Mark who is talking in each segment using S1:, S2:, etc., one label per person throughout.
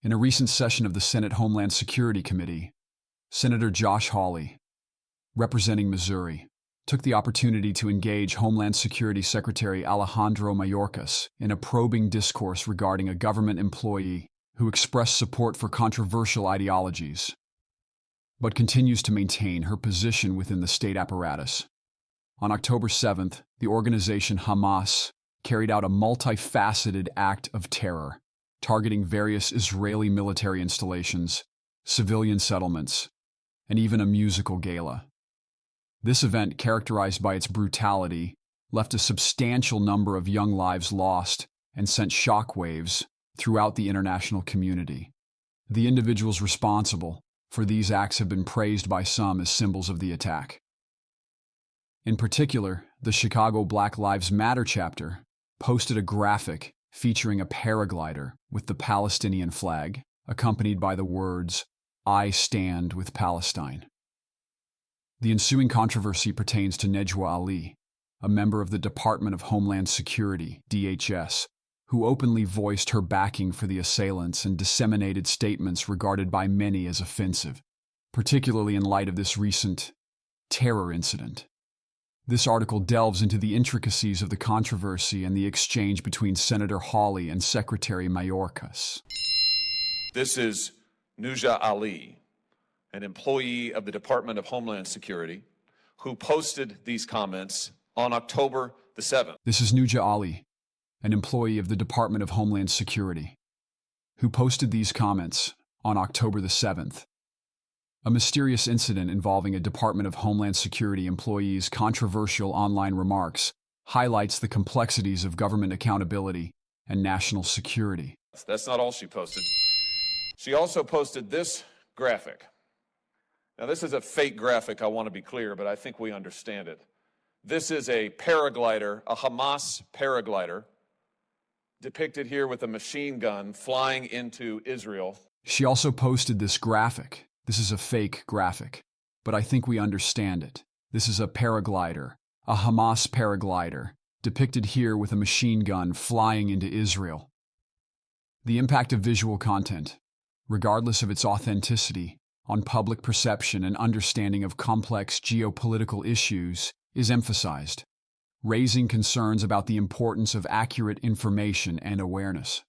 S1: In a recent session of the Senate Homeland Security Committee, Senator Josh Hawley, representing Missouri, took the opportunity to engage Homeland Security Secretary Alejandro Mayorkas in a probing discourse regarding a government employee who expressed support for controversial ideologies, but continues to maintain her position within the state apparatus. On October 7th, the organization Hamas carried out a multifaceted act of terror, targeting various Israeli military installations, civilian settlements, and even a musical gala. This event, characterized by its brutality, left a substantial number of young lives lost and sent shockwaves throughout the international community. The individuals responsible for these acts have been praised by some as symbols of the attack. In particular, the Chicago Black Lives Matter chapter posted a graphic featuring a paraglider with the Palestinian flag, accompanied by the words, "I stand with Palestine." The ensuing controversy pertains to Nejwa Ali, a member of the Department of Homeland Security, DHS, who openly voiced her backing for the assailants and disseminated statements regarded by many as offensive, particularly in light of this recent terror incident. This article delves into the intricacies of the controversy and the exchange between Senator Hawley and Secretary Mayorkas.
S2: This is Nejwa Ali, an employee of the Department of Homeland Security, who posted these comments on October the 7th.
S1: This is Nejwa Ali, an employee of the Department of Homeland Security, who posted these comments on October the 7th. A mysterious incident involving a Department of Homeland Security employee's controversial online remarks highlights the complexities of government accountability and national security.
S2: That's not all she posted. She also posted this graphic. Now, this is a fake graphic, I want to be clear, but I think we understand it. This is a paraglider, a Hamas paraglider, depicted here with a machine gun flying into Israel.
S1: She also posted this graphic. This is a fake graphic, but I think we understand it. This is a paraglider, a Hamas paraglider, depicted here with a machine gun flying into Israel. The impact of visual content, regardless of its authenticity, on public perception and understanding of complex geopolitical issues is emphasized, raising concerns about the importance of accurate information and awareness.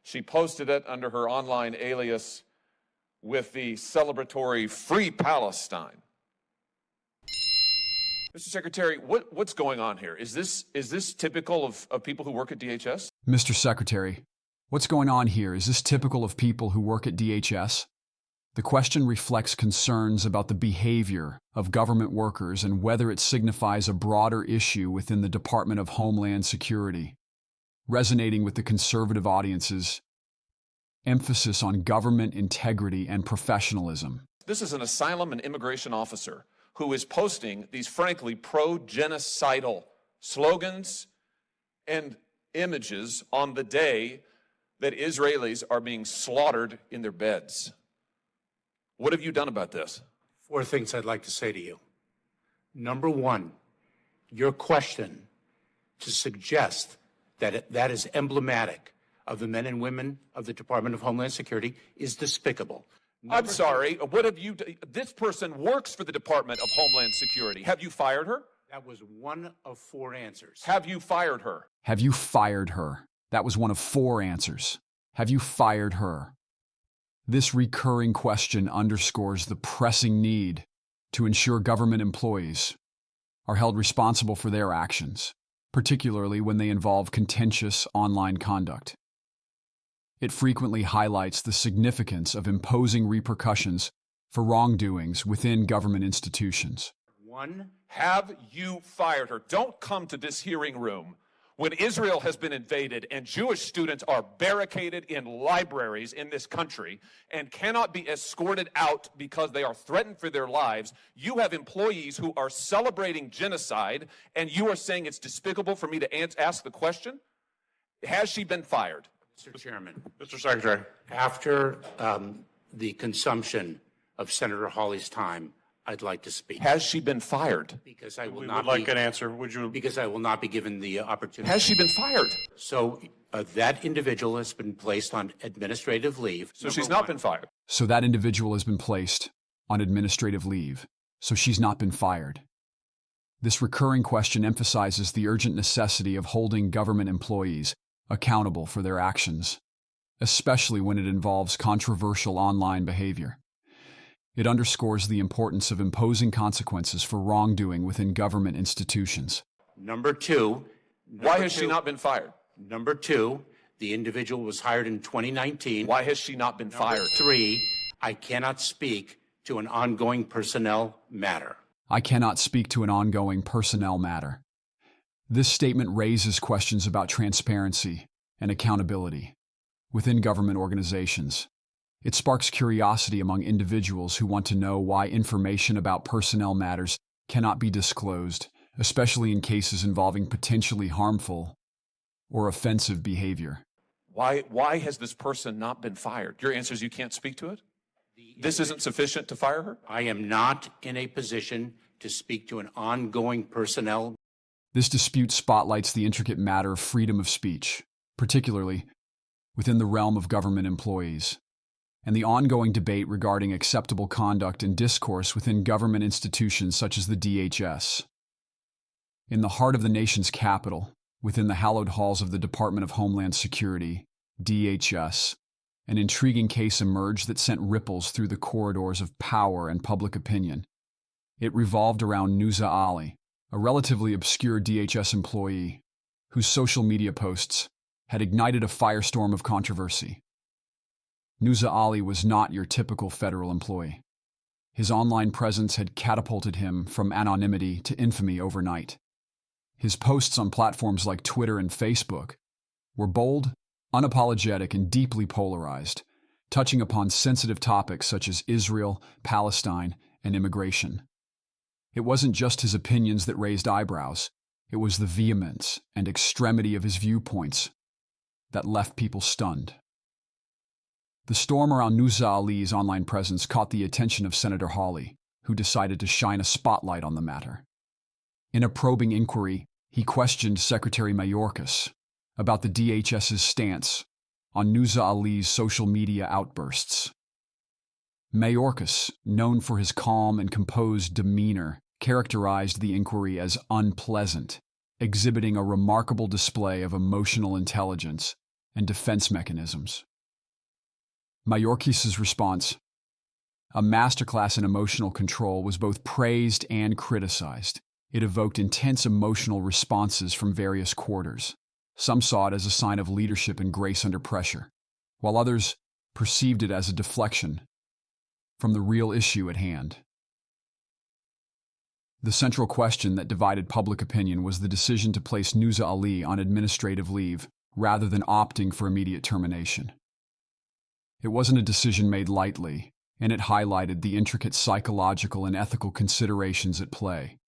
S2: She posted it under her online alias with the celebratory Free Palestine. Mr. Secretary, what's going on here? Is this typical of people who work at DHS?
S1: Mr. Secretary, what's going on here? Is this typical of people who work at DHS? The question reflects concerns about the behavior of government workers and whether it signifies a broader issue within the Department of Homeland Security, resonating with the conservative audience's emphasis on government integrity and professionalism.
S2: This is an asylum and immigration officer who is posting these frankly pro-genocidal slogans and images on the day that Israelis are being slaughtered in their beds. What have you done about this?
S3: 4 things I'd like to say to you. Number one, your question to suggest that that is emblematic of the men and women of the Department of Homeland Security is despicable.
S2: I'm sorry, what have you done? This person works for the Department of Homeland Security. Have you fired her?
S3: That was one of 4 answers.
S2: Have you fired her?
S1: Have you fired her? That was one of 4 answers. Have you fired her? This recurring question underscores the pressing need to ensure government employees are held responsible for their actions, particularly when they involve contentious online conduct. It frequently highlights the significance of imposing repercussions for wrongdoings within government institutions.
S3: 1,
S2: have you fired her? Don't come to this hearing room when Israel has been invaded and Jewish students are barricaded in libraries in this country and cannot be escorted out because they are threatened for their lives. You have employees who are celebrating genocide, and you are saying it's despicable for me to ask the question? Has she been fired?
S3: Mr. Chairman.
S2: Mr. Secretary.
S3: After the consumption of Senator Hawley's time, I'd like to speak.
S2: Has she been fired?
S3: Because I will
S4: We
S3: not
S4: would like
S3: be,
S4: an answer. Would you?
S3: because I will not be given the opportunity.
S2: Has she been fired?
S3: So that individual has been placed on administrative leave.
S2: So she's not been fired.
S1: So that individual has been placed on administrative leave, so she's not been fired. This recurring question emphasizes the urgent necessity of holding government employees accountable for their actions, especially when it involves controversial online behavior. It underscores the importance of imposing consequences for wrongdoing within government institutions.
S3: Number two.
S2: Why has she not been fired?
S3: Number two, the individual was hired in 2019.
S2: Why has she not been
S3: Number
S2: fired?
S3: three, I cannot speak to an ongoing personnel matter.
S1: I cannot speak to an ongoing personnel matter. This statement raises questions about transparency and accountability within government organizations. It sparks curiosity among individuals who want to know why information about personnel matters cannot be disclosed, especially in cases involving potentially harmful or offensive behavior.
S2: Why has this person not been fired? Your answer is you can't speak to it? This isn't sufficient to fire her?
S3: I am not in a position to speak to an ongoing personnel.
S1: This dispute spotlights the intricate matter of freedom of speech, particularly within the realm of government employees, and the ongoing debate regarding acceptable conduct and discourse within government institutions such as the DHS. In the heart of the nation's capital, within the hallowed halls of the Department of Homeland Security, DHS, an intriguing case emerged that sent ripples through the corridors of power and public opinion. It revolved around Nusa Ali, a relatively obscure DHS employee whose social media posts had ignited a firestorm of controversy. Nusa Ali was not your typical federal employee. His online presence had catapulted him from anonymity to infamy overnight. His posts on platforms like Twitter and Facebook were bold, unapologetic, and deeply polarized, touching upon sensitive topics such as Israel, Palestine, and immigration. It wasn't just his opinions that raised eyebrows, it was the vehemence and extremity of his viewpoints that left people stunned. The storm around Nusa Ali's online presence caught the attention of Senator Hawley, who decided to shine a spotlight on the matter. In a probing inquiry, he questioned Secretary Mayorkas about the DHS's stance on Nusa Ali's social media outbursts. Mayorkas, known for his calm and composed demeanor, characterized the inquiry as unpleasant, exhibiting a remarkable display of emotional intelligence and defense mechanisms. Mayorkas' response, a masterclass in emotional control, was both praised and criticized. It evoked intense emotional responses from various quarters. Some saw it as a sign of leadership and grace under pressure, while others perceived it as a deflection from the real issue at hand. The central question that divided public opinion was the decision to place Nusa Ali on administrative leave rather than opting for immediate termination. It wasn't a decision made lightly, and it highlighted the intricate psychological and ethical considerations at play.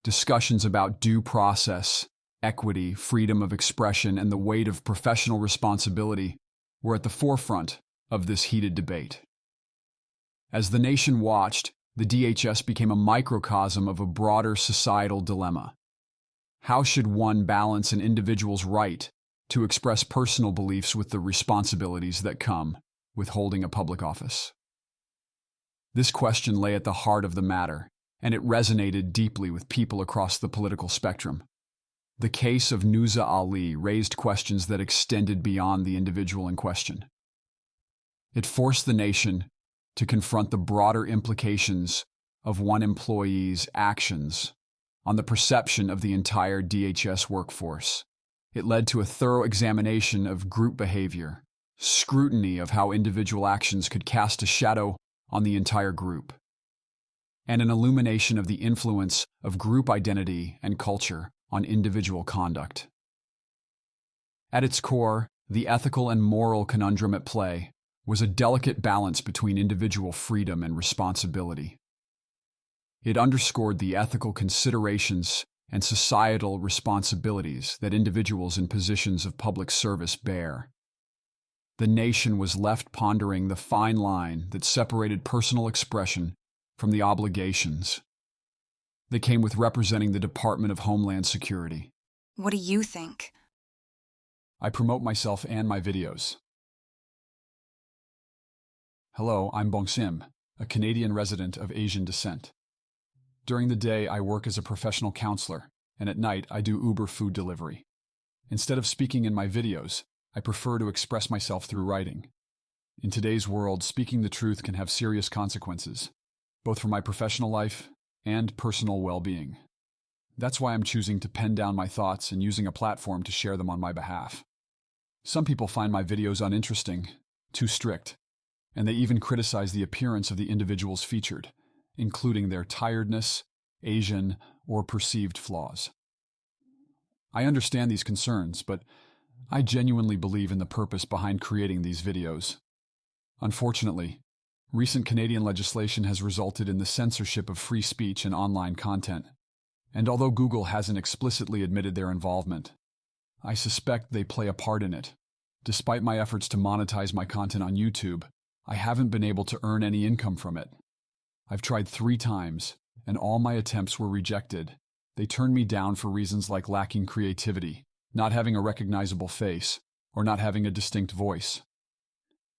S1: Discussions about due process, equity, freedom of expression, and the weight of professional responsibility were at the forefront of this heated debate. As the nation watched, the DHS became a microcosm of a broader societal dilemma. How should one balance an individual's right to express personal beliefs with the responsibilities that come with holding a public office? This question lay at the heart of the matter, and it resonated deeply with people across the political spectrum. The case of Nusa Ali raised questions that extended beyond the individual in question. It forced the nation to confront the broader implications of one employee's actions on the perception of the entire DHS workforce. It led to a thorough examination of group behavior, scrutiny of how individual actions could cast a shadow on the entire group, and an illumination of the influence of group identity and culture on individual conduct. At its core, the ethical and moral conundrum at play was a delicate balance between individual freedom and responsibility. It underscored the ethical considerations and societal responsibilities that individuals in positions of public service bear. The nation was left pondering the fine line that separated personal expression from the obligations. They came with representing the Department of Homeland Security.
S4: What do you think?
S1: I promote myself and my videos. Hello, I'm Bong Sim, a Canadian resident of Asian descent. During the day, I work as a professional counselor, and at night, I do Uber food delivery. Instead of speaking in my videos, I prefer to express myself through writing. In today's world, speaking the truth can have serious consequences, both for my professional life and personal well-being. That's why I'm choosing to pen down my thoughts and using a platform to share them on my behalf. Some people find my videos uninteresting, too strict, and they even criticize the appearance of the individuals featured, including their tiredness, Asian, or perceived flaws. I understand these concerns, but I genuinely believe in the purpose behind creating these videos. Unfortunately, recent Canadian legislation has resulted in the censorship of free speech and online content. And although Google hasn't explicitly admitted their involvement, I suspect they play a part in it. Despite my efforts to monetize my content on YouTube, I haven't been able to earn any income from it. I've tried 3 times, and all my attempts were rejected. They turned me down for reasons like lacking creativity, not having a recognizable face, or not having a distinct voice.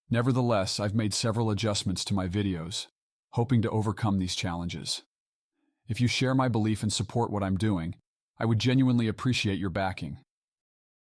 S1: Nevertheless, I've made several adjustments to my videos, hoping to overcome these challenges. If you share my belief and support what I'm doing, I would genuinely appreciate your backing.